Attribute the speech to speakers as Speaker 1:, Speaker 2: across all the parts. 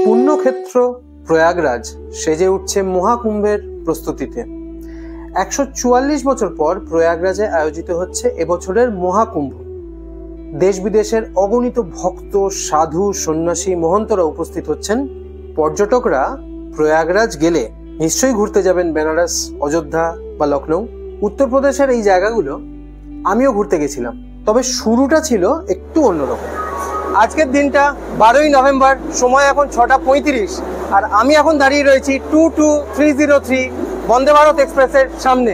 Speaker 1: পুণ্যক্ষেত্র প্রয়াগরাজ সেজে উঠছে মহাকুম্ভের প্রস্তুতিতে। ১৪৪ বছর পর প্রয়াগরাজে আয়োজিত হচ্ছে এবছরের মহাকুম্ভ। দেশ বিদেশের অগণিত ভক্ত, সাধু, সন্ন্যাসী, মহন্তরা উপস্থিত হচ্ছেন। পর্যটকরা প্রয়াগরাজ গেলে নিশ্চয়ই ঘুরতে যাবেন বেনারস, অযোধ্যা বা লখনৌ। উত্তরপ্রদেশের এই জায়গাগুলো আমিও ঘুরতে গেছিলাম, তবে শুরুটা ছিল একটু অন্যরকম। আজকের দিনটা 12ই নভেম্বর, সময় এখন 6:35, আর আমি এখন দাঁড়িয়ে রয়েছি 22303 বন্দে ভারত এক্সপ্রেসের সামনে।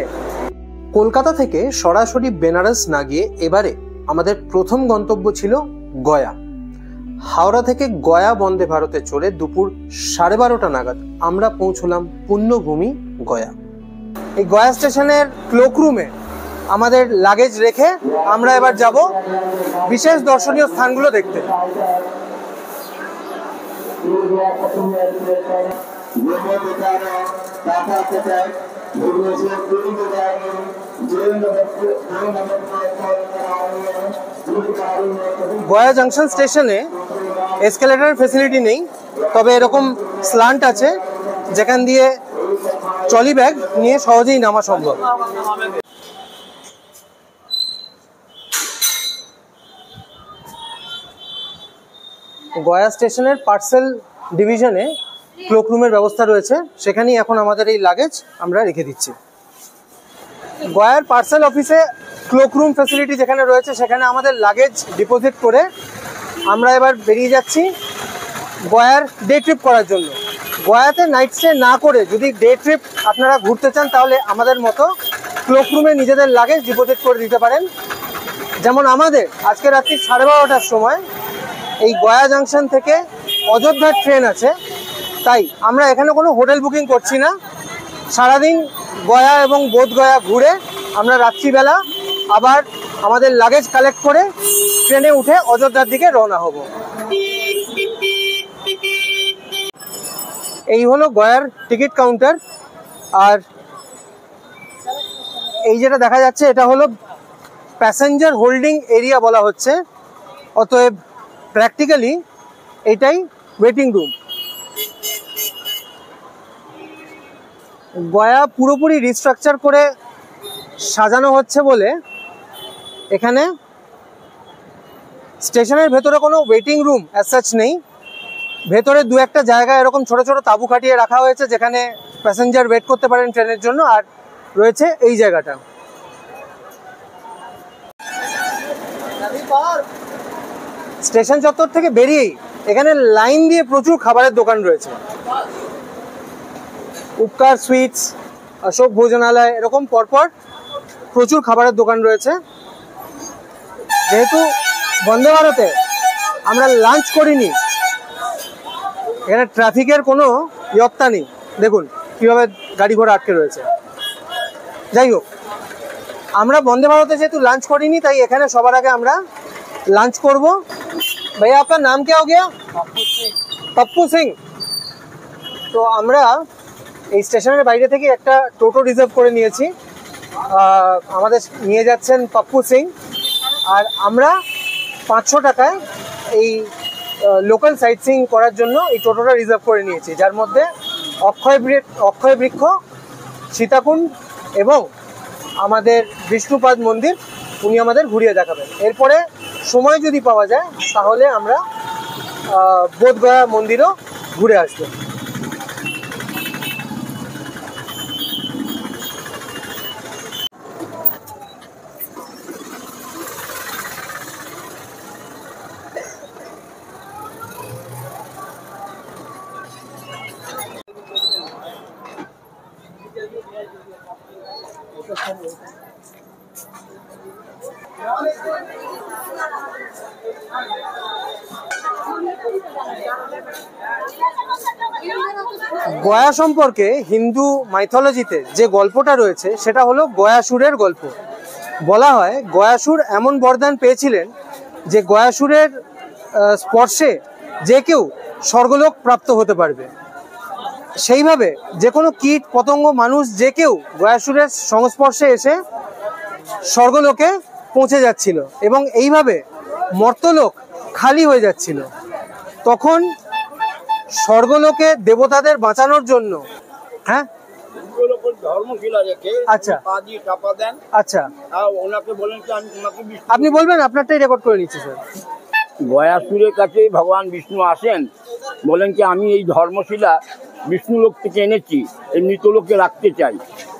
Speaker 1: কলকাতা থেকে সরাসরি বেনারস না গিয়ে এবারে আমাদের প্রথম গন্তব্য ছিল গয়া। হাওড়া থেকে গয়া বন্দে ভারতে চড়ে দুপুর 12:30 নাগাদ আমরা পৌঁছলাম পুণ্যভূমি গয়া। এই গয়া স্টেশনের ক্লোকরুমে আমাদের লাগেজ রেখে আমরা এবার যাব বিশেষ দর্শনীয় স্থানগুলো দেখতে। গয়া জংশন স্টেশনে এসকেলেটর ফেসিলিটি নেই, তবে এরকম স্ল্যান্ট আছে যেখান দিয়ে ট্রলি ব্যাগ নিয়ে সহজেই নামা সম্ভব। গয়া স্টেশনের পার্সেল ডিভিশনে ক্লোকরুমের ব্যবস্থা রয়েছে, সেখানেই এখন আমাদের এই লাগেজ আমরা রেখে দিচ্ছি। গয়ার পার্সেল অফিসে ক্লোকরুম ফ্যাসিলিটি যেখানে রয়েছে সেখানে আমাদের লাগেজ ডিপোজিট করে আমরা এবার বেরিয়ে যাচ্ছি গয়ার ডে ট্রিপ করার জন্য। গয়াতে নাইট স্টে না করে যদি ডে ট্রিপ আপনারা ঘুরতে চান তাহলে আমাদের মতো ক্লোকরুমে নিজেদের লাগেজ ডিপোজিট করে দিতে পারেন। যেমন আমাদের আজকে রাত্রি 12:30টার সময় এই গয়া জাংশন থেকে অযোধ্যার ট্রেন আছে, তাই আমরা এখানে কোনো হোটেল বুকিং করছি না। সারাদিন গয়া এবং বোধগয়া ঘুরে আমরা রাত্রিবেলা আবার আমাদের লাগেজ কালেক্ট করে ট্রেনে উঠে অযোধ্যার দিকে রওনা হব। এই হলো গয়ার টিকিট কাউন্টার, আর এই যেটা দেখা যাচ্ছে এটা হলো প্যাসেঞ্জার হোল্ডিং এরিয়া বলা হচ্ছে, অতএব প্র্যাকটিক্যালি এটাই ওয়েটিং রুম। গয়া পুরোপুরি রিস্ট্রাকচার করে সাজানো হচ্ছে বলে এখানে স্টেশনের ভেতরে কোনো ওয়েটিং রুম অ্যাজ সাচ নেই। ভেতরে দু একটা জায়গায় এরকম ছোট ছোট তাঁবু খাটিয়ে রাখা হয়েছে যেখানে প্যাসেঞ্জার ওয়েট করতে পারেন ট্রেনের জন্য, আর রয়েছে এই জায়গাটা। স্টেশন চত্বর থেকে বেরিয়েই এখানে লাইন দিয়ে প্রচুর খাবারের দোকান রয়েছে। উপকার সুইটস, অশোক ভোজনালয়, এরকম পরপর প্রচুর খাবারের দোকান রয়েছে। যেহেতু বন্দে ভারতে আমরা লাঞ্চ করিনি, এখানে ট্রাফিকের কোনো ইয়ত্তা নেই। দেখুন কীভাবে গাড়ি ঘোড়া আটকে রয়েছে। যাই হোক, আমরা বন্দে ভারতে যেহেতু লাঞ্চ করিনি তাই এখানে সবার আগে আমরা লাঞ্চ করব। ভাইয়া আপনার নাম क्या हो गया? पप्पू सिंह। তো আমরা এই স্টেশনের বাইরে থেকে একটা টোটো রিজার্ভ করে নিয়েছি, আমাদের নিয়ে যাচ্ছেন পপ্পু সিং, আর আমরা 500 টাকায় এই লোকাল সাইট সিইং করার জন্য এই টোটোটা রিজার্ভ করে নিয়েছি, যার মধ্যে অক্ষয় বৃক্ষ, সীতাকুণ্ড এবং আমাদের বিষ্ণুপাদ মন্দির উনি আমাদের ঘুরিয়ে দেখাবেন। এরপরে সময় যদি পাওয়া যায় তাহলে আমরা বোধগয়া মন্দিরও ঘুরে আসবো। গয়া সম্পর্কে হিন্দু মাইথোলজিতে যে গল্পটা রয়েছে সেটা হলো গয়াসুরের গল্প। বলা হয় গয়াসুর এমন বরদান পেয়েছিলেন যে গয়াসুরের স্পর্শে যে কেউ স্বর্গলোক প্রাপ্ত হতে পারবে। সেইভাবে যে কোনো কীট পতঙ্গ মানুষ যে কেউ গয়াসুরের সংস্পর্শে এসে স্বর্গলোকে পৌঁছে যাচ্ছিল এবং এইভাবে মর্তলোক খালি হয়ে যাচ্ছিল। তখন স্বর্গলোকে দেবতাদের বাঁচানোর জন্য। হ্যাঁ,
Speaker 2: ধর্মশিলা রেখে
Speaker 1: আচ্ছা
Speaker 2: পা দিয়ে চাপা দেন।
Speaker 1: আচ্ছা,
Speaker 2: ওনাকে বলেন কি আমি তোমাকে
Speaker 1: আপনি বলবেন, আপনারটাই রেকর্ড করে নিচ্ছি স্যার।
Speaker 2: গয়াসুরের কাছে ভগবান বিষ্ণু আসেন, বলেন কি আমি এই ধর্মশিলা বিষ্ণু লোক থেকে এনেছি, এই মৃতলোকে রাখতে চাই।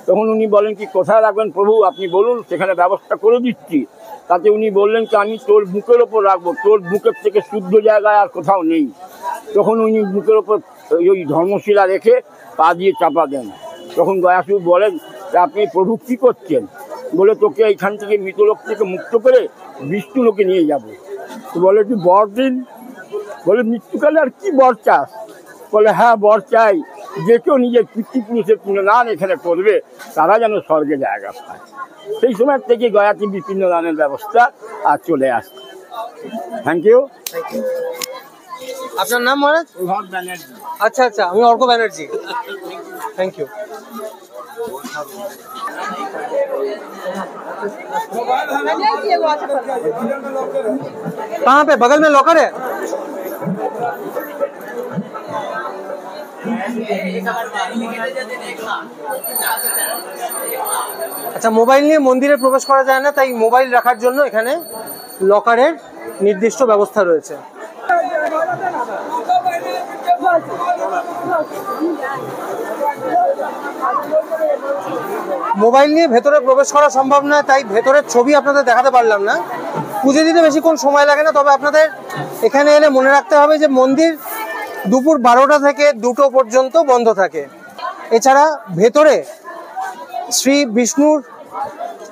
Speaker 2: তখন উনি বলেন কি কোথায় রাখবেন প্রভু, আপনি বলুন, সেখানে ব্যবস্থা করে দিচ্ছি। তাতে উনি বললেন কি আমি তোর বুকের ওপর রাখবো, তোর বুকের থেকে শুদ্ধ জায়গায় আর কোথাও নেই। তখন উনি বুকের ওপর ওই ধর্মশিলা রেখে পা দিয়ে চাপা দেন। তখন গয়াসুর বলেন যে আপনি প্রভু কী করছেন? বলে তোকে এইখান থেকে মৃতলোক থেকে মুক্ত করে বিষ্ণু লোকে নিয়ে যাবো। তো বলে তুই বর দিন। বলে মৃত্যুকালে আর কি বর চাস? বলে হ্যাঁ বর চাই, যে কেউ নিজের পিতৃপুরুষের পুণ্যদান এখানে করবে তারা যেন স্বর্গে জায়গা পায়। সেই সময় থেকে গয়াতে বিভিন্ন দানের ব্যবস্থা আর চলে আসে। Thank you.
Speaker 1: আপনার নাম মহারাজ? আচ্ছা আচ্ছা, আমি অর্ক ব্যানার্জি। Thank you. कहाँ पे? बगल में लॉकर है? আচ্ছা, মোবাইল নিয়ে মন্দিরে প্রবেশ করা যায় না, তাই মোবাইল রাখার জন্য এখানে লকারের নির্দিষ্ট ব্যবস্থা রয়েছে। মোবাইল নিয়ে ভেতরে প্রবেশ করা সম্ভব নয়, তাই ভেতরের ছবি আপনাদের দেখাতে পারলাম না। পুজো দিতে বেশিক্ষণ সময় লাগে না, তবে আপনাদের এখানে এলে মনে রাখতে হবে যে মন্দির দুপুর 12টা থেকে 2টো পর্যন্ত বন্ধ থাকে। এছাড়া ভেতরে শ্রী বিষ্ণুর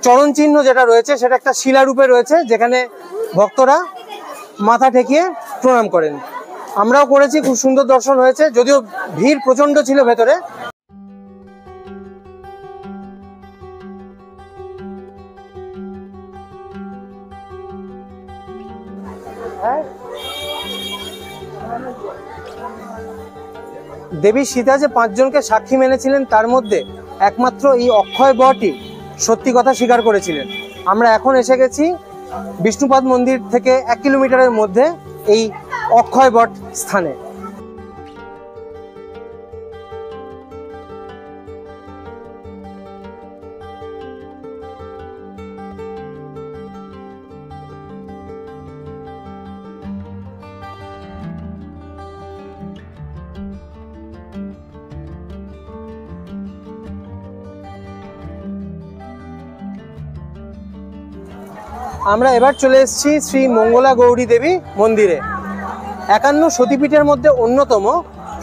Speaker 1: চরণ চিহ্ন যেটা রয়েছে সেটা একটা শিলারূপে রয়েছে, যেখানে ভক্তরা মাথা ঠেকিয়ে প্রণাম করেন। আমরাও করেছি, খুব সুন্দর দর্শন হয়েছে, যদিও ভিড় প্রচন্ড ছিল ভেতরে। দেবী সীতা যে 5 জনকে সাক্ষী মেনেছিলেন, তার মধ্যে একমাত্র এই অক্ষয় বটই সত্যি কথা স্বীকার করেছিলেন। আমরা এখন এসে গেছি বিষ্ণুপাদ মন্দির থেকে 1 কিলোমিটারের মধ্যে এই অক্ষয় বট স্থানে। আমরা এবার চলে এসেছি শ্রী মঙ্গলা গৌরী দেবী মন্দিরে। 51 সতীপীঠের মধ্যে অন্যতম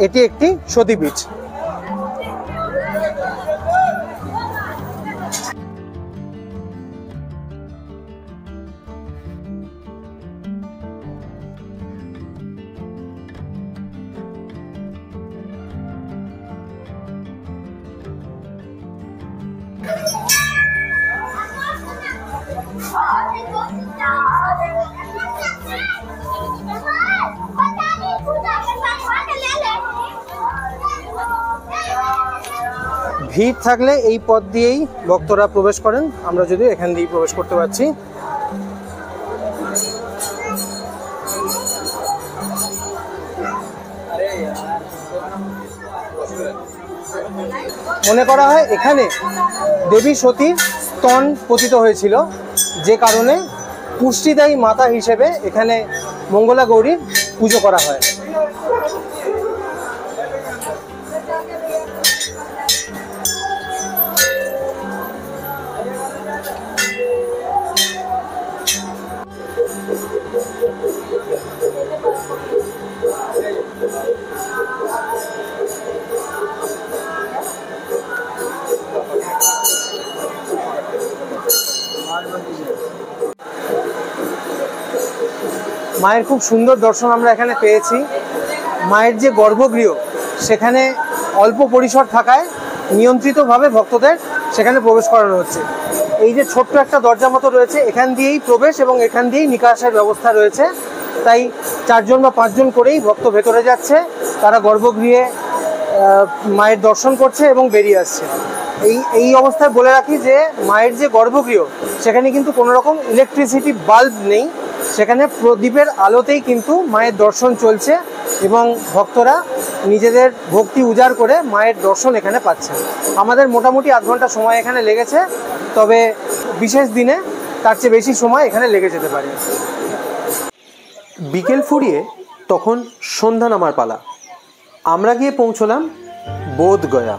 Speaker 1: এটি একটি সতীপীঠ। ভিড় থাকলে এই পথ দিয়েই ভক্তরা প্রবেশ করেন, আমরা যদিও এখান দিয়েই প্রবেশ করতে পারছি। মনে করা হয় এখানে দেবী সতীর স্তন পতিত হয়েছিল, যে কারণে পুষ্টিদায়ী মাতা হিসেবে এখানে মঙ্গলা গৌরীর পুজো করা হয়। মায়ের খুব সুন্দর দর্শন আমরা এখানে পেয়েছি। মায়ের যে গর্ভগৃহ, সেখানে অল্প পরিসর থাকায় নিয়ন্ত্রিতভাবে ভক্তদের সেখানে প্রবেশ করানো হচ্ছে। এই যে ছোট্ট একটা দরজা মতো রয়েছে, এখান দিয়েই প্রবেশ এবং এখান দিয়েই নিকাশের ব্যবস্থা রয়েছে। তাই 4 জন বা 5 জন করেই ভক্ত ভেতরে যাচ্ছে, তারা গর্ভগৃহে মায়ের দর্শন করছে এবং বেরিয়ে আসছে। এই অবস্থায় বলে রাখি যে মায়ের যে গর্ভগৃহ, সেখানে কিন্তু কোনো রকম ইলেকট্রিসিটি বাল্ব নেই, সেখানে প্রদীপের আলোতেই কিন্তু মায়ের দর্শন চলছে এবং ভক্তরা নিজেদের ভক্তি উজাড় করে মায়ের দর্শন এখানে পাচ্ছেন। আমাদের মোটামুটি আধ ঘন্টা সময় এখানে লেগেছে, তবে বিশেষ দিনে তার চেয়ে বেশি সময় এখানে লেগে যেতে পারে। বিকেল ফুরিয়ে তখন সন্ধ্যা নামার পালা। আমরা গিয়ে পৌঁছলাম বোধগয়া।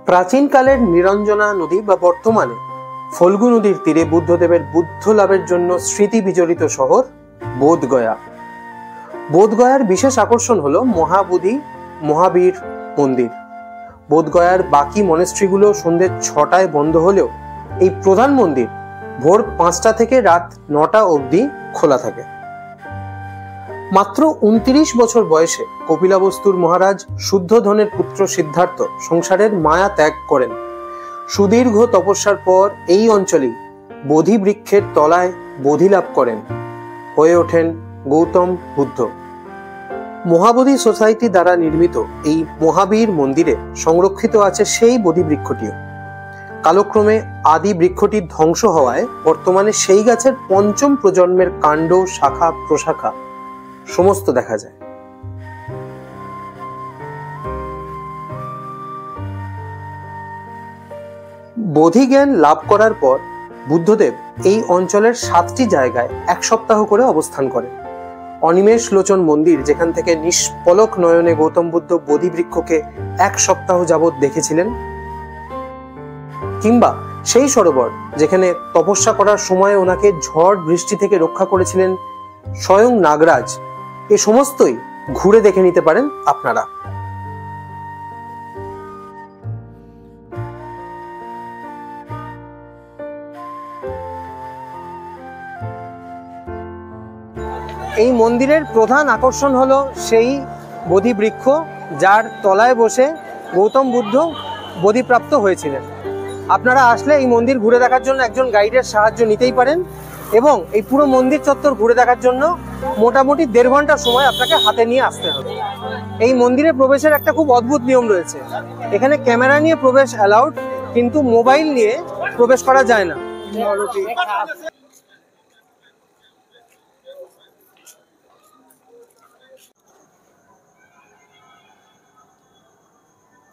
Speaker 1: প্রাচীনকালের নিরঞ্জনা নদী বা বর্তমানে ফল্গু নদীর তীরে বুদ্ধদেবের বুদ্ধ লাভের জন্য স্মৃতি বিজড়িত শহর বোধগয়া। বোধগয়ার বিশেষ আকর্ষণ হলো মহাবোধি মহাবীর মন্দির। বোধগয়ার বাকি মনেস্ট্রিগুলো সন্ধ্যে 6টায় বন্ধ হলেও এই প্রধান মন্দির ভোর 5টা থেকে রাত 9টা অবধি খোলা থাকে। মাত্র 29 বছর বয়সে কপিলাবস্তুর মহারাজ শুদ্ধোধনের পুত্র সিদ্ধার্থ সংসারের মায়া ত্যাগ করেন। সুদীর্ঘ তপস্যার পর এই অঞ্চলেই বোধি বৃক্ষের তলায় বোধি লাভ করেন, হয়ে ওঠেন গৌতম বুদ্ধ। মহাবোধি সোসাইটি দ্বারা নির্মিত এই মহাবীর মন্দিরে সংরক্ষিত আছে সেই বোধি বৃক্ষটিও। কালক্রমে আদি বৃক্ষটি ধ্বংস হওয়ায় বর্তমানে সেই গাছের 5ম প্রজন্মের কাণ্ড, শাখা প্রশাখা সমস্ত দেখা যায়। বোধি জ্ঞান লাভ করার পর বুদ্ধদেব এই অঞ্চলের 7টি জায়গায় 1 সপ্তাহ করে অবস্থান করেন। অনিমেষ লোচন মন্দির, যেখান থেকে নিষ্পলক নয়নে গৌতম বুদ্ধ বোধি বৃক্ষকে 1 সপ্তাহ যাবৎ দেখেছিলেন, কিংবা সেই সরোবর যেখানে তপস্যা করার সময় ওনাকে ঝড় বৃষ্টি থেকে রক্ষা করেছিলেন স্বয়ং নাগরাজ, এ সমস্তই ঘুরে দেখে নিতে পারেন আপনারা। এই মন্দিরের প্রধান আকর্ষণ হলো সেই বোধি বৃক্ষ যার তলায় বসে গৌতম বুদ্ধ বোধিপ্রাপ্ত হয়েছিলেন। আপনারা আসলে এই মন্দির ঘুরে দেখার জন্য একজন গাইডের সাহায্য নিতেই পারেন এবং এই পুরো মন্দির চত্বর ঘুরে দেখার জন্য মোটামুটি 1.5 ঘন্টা সময় আপনাকে হাতে নিয়ে আসতে হবে। এই মন্দিরে প্রবেশের একটা খুব অদ্ভুত নিয়ম রয়েছে। এখানে ক্যামেরা নিয়ে প্রবেশ অ্যালাউড, কিন্তু মোবাইল নিয়ে প্রবেশ করা যায় না।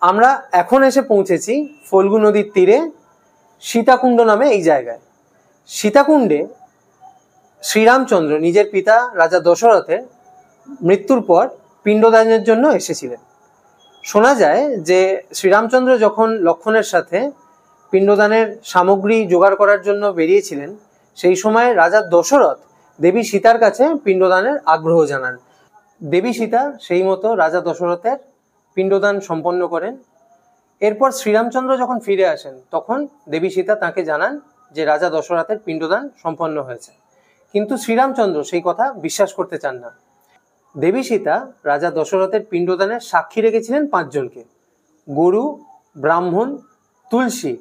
Speaker 1: আমরা এখন এসে পৌঁছেছি ফল্গু নদীর তীরে সীতাকুণ্ড নামে এই জায়গায়। সীতাকুণ্ডে শ্রীরামচন্দ্র নিজের পিতা রাজা দশরথের মৃত্যুর পর পিণ্ডদানের জন্য এসেছিলেন। শোনা যায় যে শ্রীরামচন্দ্র যখন লক্ষ্মণের সাথে পিণ্ডদানের সামগ্রী জোগাড় করার জন্য বেরিয়েছিলেন, সেই সময় রাজা দশরথ দেবী সীতার কাছে পিণ্ডদানের আগ্রহ জানান। দেবী সীতা সেই মতো রাজা দশরথের পিণ্ডদান সম্পন্ন করেন। এরপর শ্রীরামচন্দ্র যখন ফিরে আসেন, তখন দেবী সীতা তাকে জানান যে রাজা দশরথের পিণ্ডদান সম্পন্ন হয়েছে, কিন্তু শ্রীরামচন্দ্র সেই কথা বিশ্বাস করতে চান না। দেবী সীতা রাজা দশরথের পিণ্ডদানের সাক্ষী রেখেছিলেন 5 জনকে: গরু, ব্রাহ্মণ, তুলসী,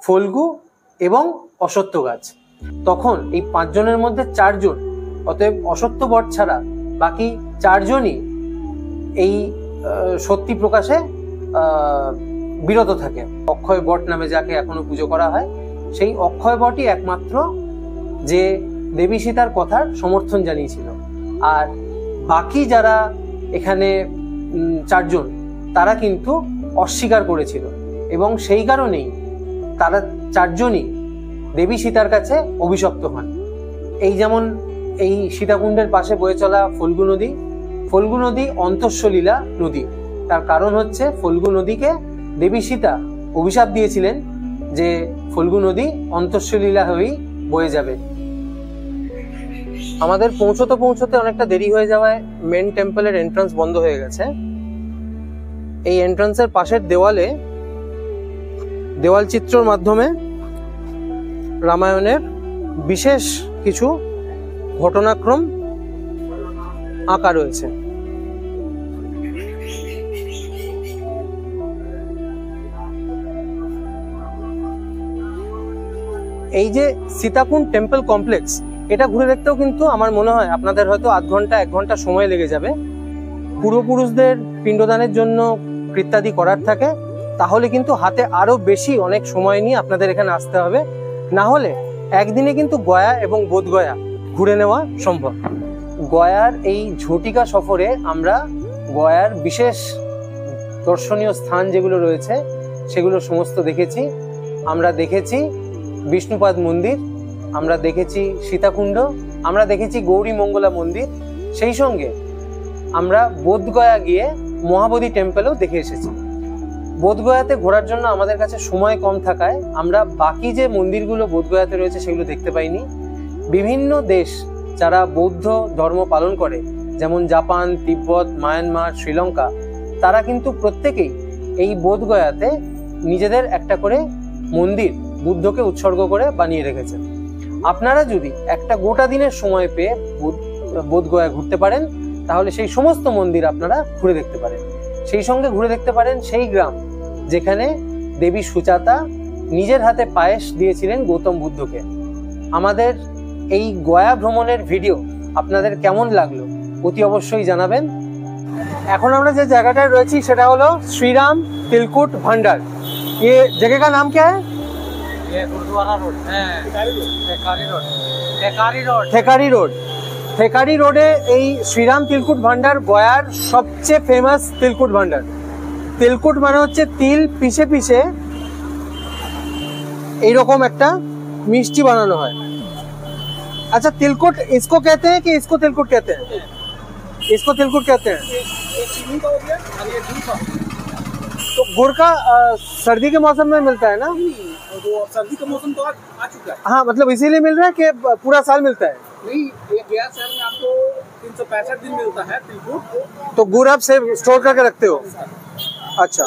Speaker 1: ফল্গু এবং অশ্বত্থ গাছ। তখন এই 5 জনের মধ্যে 4 জন, অতএব অশ্বত্থ বট ছাড়া বাকি 4 জনই এই সত্যি প্রকাশে বিরত থাকে। অক্ষয় বট নামে যাকে এখনো পুজো করা হয়, সেই অক্ষয় বটই একমাত্র যে দেবী সীতার কথার সমর্থন জানিয়েছিল। আর বাকি যারা এখানে 4 জন, তারা কিন্তু অস্বীকার করেছিল এবং সেই কারণেই তারা 4 জনই দেবী সীতার কাছে অভিশপ্ত হন। এই যেমন এই সীতাকুণ্ডের পাশে বয়ে চলা ফল্গু নদী, ফল্গু নদী অন্তঃসলীলা নদী। তার কারণ হচ্ছে ফল্গু নদীকে দেবী সীতা অভিশাপ দিয়েছিলেন যে ফল্গু নদী অন্তঃসলীলা হয়েই বয়ে যাবে। আমাদের পৌঁছতে অনেকটা দেরি হয়ে যাওয়ায় মেন টেম্পলের এন্ট্রান্স বন্ধ হয়ে গেছে। এই এন্ট্রান্সের পাশের দেওয়ালে দেওয়াল চিত্রের মাধ্যমে রামায়ণের বিশেষ কিছু ঘটনাক্রম আঁকা রয়েছে। এই যে সীতাকুণ্ড টেম্পল কমপ্লেক্স, এটা ঘুরে দেখতেও কিন্তু আমার মনে হয় আপনাদের হয়তো আধ ঘন্টা 1 ঘন্টা সময় লেগে যাবে। পূর্বপুরুষদের পিণ্ডদানের জন্য কৃত্যাদি করার থাকে, তাহলে কিন্তু হাতে আরো বেশি অনেক সময় নিয়ে আপনাদের এখানে আসতে হবে, না হলে একদিনে কিন্তু গয়া এবং বোধগয়া ঘুরে নেওয়া সম্ভব। গয়ার এই ঝটিকা সফরে আমরা গয়ার বিশেষ দর্শনীয় স্থান যেগুলো রয়েছে সেগুলো সমস্ত দেখেছি। আমরা দেখেছি বিষ্ণুপাদ মন্দির, আমরা দেখেছি সীতাকুণ্ড, আমরা দেখেছি গৌরী মঙ্গলা মন্দির, সেই সঙ্গে আমরা বোধগয়া গিয়ে মহাবোধি টেম্পলও দেখে এসেছি। বোধগয়াতে ঘোরার জন্য আমাদের কাছে সময় কম থাকায় আমরা বাকি যে মন্দিরগুলো বোধগয়াতে রয়েছে সেগুলো দেখতে পাইনি। বিভিন্ন দেশ যারা বৌদ্ধ ধর্ম পালন করে, যেমন জাপান, তিব্বত, মায়ানমার, শ্রীলঙ্কা, তারা কিন্তু প্রত্যেকেই এই বোধগয়াতে নিজেদের একটা করে মন্দির বুদ্ধকে উৎসর্গ করে বানিয়ে রেখেছেন। আপনারা যদি একটা গোটা দিনের সময় পেয়ে বোধগয়া ঘুরতে পারেন তাহলে সেই সমস্ত মন্দির আপনারা ঘুরে দেখতে পারেন। সেই সঙ্গে ঘুরে দেখতে পারেন সেই গ্রাম যেখানে দেবী সুজাতা নিজের হাতে পায়েস দিয়েছিলেন গৌতম বুদ্ধকে। আমাদের এই গয়া ভ্রমণের ভিডিও আপনাদের কেমন লাগলো অতি অবশ্যই জানাবেন। এখন আমরা যে জায়গাটায় রয়েছি সেটা হলো শ্রীরাম तिलकुट भंडार। ये जगह का नाम क्या है?
Speaker 3: ये गुरुद्वारा रोड है,
Speaker 1: থেকারি রোড। থেকারি রোডে এই শ্রীরাম তিলকুট ভান্ডার গয়ার সবচেয়ে ফেমাস তিলকুট ভান্ডার। তিলকুট মানে হচ্ছে তিল পিষে পিষে এইরকম একটা মিষ্টি বানানো হয়। अच्छा तिलकुट इसको कहते हैं कि इसको तिलकुट कहते हैं? इसको तिलकुट कहते हैं। तो गुड़ का सर्दी के मौसम में मिलता है ना?
Speaker 3: तो सर्दी का मौसम तो आ चुका है।
Speaker 1: हाँ मतलब इसीलिए मिल रहा है कि पूरा साल मिलता है?
Speaker 3: नहीं, ये गया शहर में आपको 365 दिन मिलता है तिलकुट।
Speaker 1: तो गुड़ आप से स्टोर करके रखते हो? अच्छा,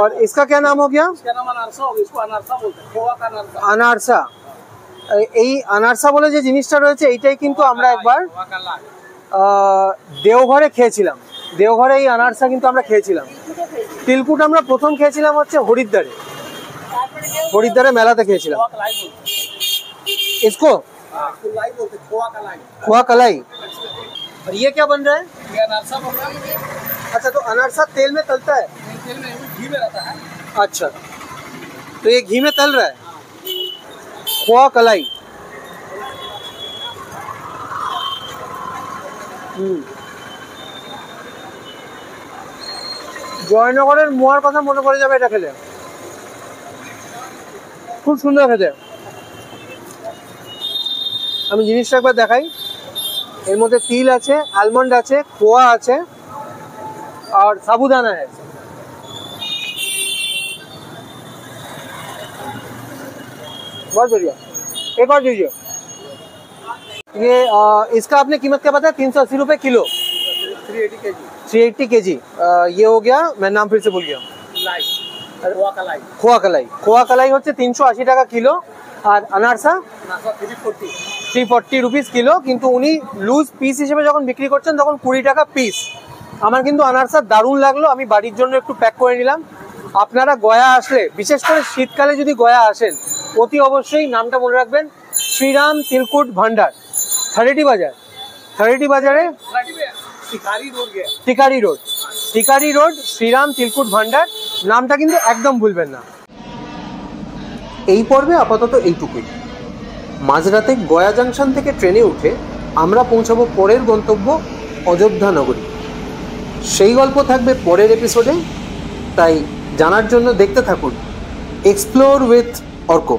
Speaker 1: और इसका क्या नाम हो गया?
Speaker 3: इसका नाम अनारसा हो गया, इसको अनारसा बोलते हैं, खोआ का अनारसा।
Speaker 1: আনারসা। এই আনারসা বলে যে জিনিসটা রয়েছে এইটাই কিন্তু আমরা একবার
Speaker 3: खोआ का लाग।
Speaker 1: দেওঘরে খেয়েছিলাম। দেওঘরে এই আনারসা কিন্তু আমরা খেয়েছিলাম। তিলকুট আমরা প্রথম খেয়েছিলাম হচ্ছে হরিদ্বারে, হরিদ্বারে মেলাতে খেয়েছিলাম।
Speaker 3: खोआ कलाई बोलते हैं।
Speaker 1: इसको
Speaker 3: हाँ, इसको लाई बोलते हैं, खोआ कलाई।
Speaker 1: खोआ कलाई। और ये क्या बन रहा है?
Speaker 3: ये अनारसा बन रहा है।
Speaker 1: अच्छा तो अनारसा तेल में तलता है?
Speaker 3: तेल में घी में रहता है।
Speaker 1: अच्छा तो ये घी में तल रहा है। खोआ कलाई। জয়নগরের মোয়ার কথা মনে পড়ে যাবে এটা খেলে, খুব সুন্দর খেতে। আমি জিনিসটা একবার দেখাই। এর মধ্যে তিল আছে, আলমন্ড আছে, খোয়া আছে और साबूदाना है। बहुत बढ़िया, एक और दीजिए। ये इसका आपने कीमत क्या बताया? 380 रुपए किलो।
Speaker 3: 380 KG
Speaker 1: 380 KG. ये हो गया, मैं नाम फिर से भूल गया।
Speaker 3: लाई, खोआ कलाई।
Speaker 1: खोआ कलाई। खोआ कलाई হচ্ছে 380 টাকা কিলো আর আনারসা
Speaker 3: अनारसा 340।
Speaker 1: 340 rupees kilo. কিন্তু উনি লুজ পিস হিসেবে যখন বিক্রি করছেন তখন 20 টাকা পিস। আমার কিন্তু আনারসা দারুণ লাগলো, আমি বাড়ির জন্য একটু প্যাক করে নিলাম। আপনারা গয়া আসলে, বিশেষ করে শীতকালে যদি গয়া আসেন, অতি অবশ্যই নামটা মনে রাখবেন, শ্রীরাম তিলকুট ভান্ডার, থারেটি বাজার। থারেটি বাজারে
Speaker 3: टिकारी रोड गया।
Speaker 1: টিকারি রোড, টিকারি রোড শ্রীরাম তিলকুট ভান্ডার, নামটা কিন্তু একদম ভুলবেন না। এই পর্বে আপাতত এইটুকুই। মাঝরাতে গয়া জাংশন থেকে ট্রেনে উঠে আমরা পৌঁছাবো পরের গন্তব্য অযোধ্যা নগরী। সেই গল্প থাকবে পরের এপিসোডে, তাই জানার জন্য দেখতে থাকুন এক্সপ্লোর উইথ অর্ক।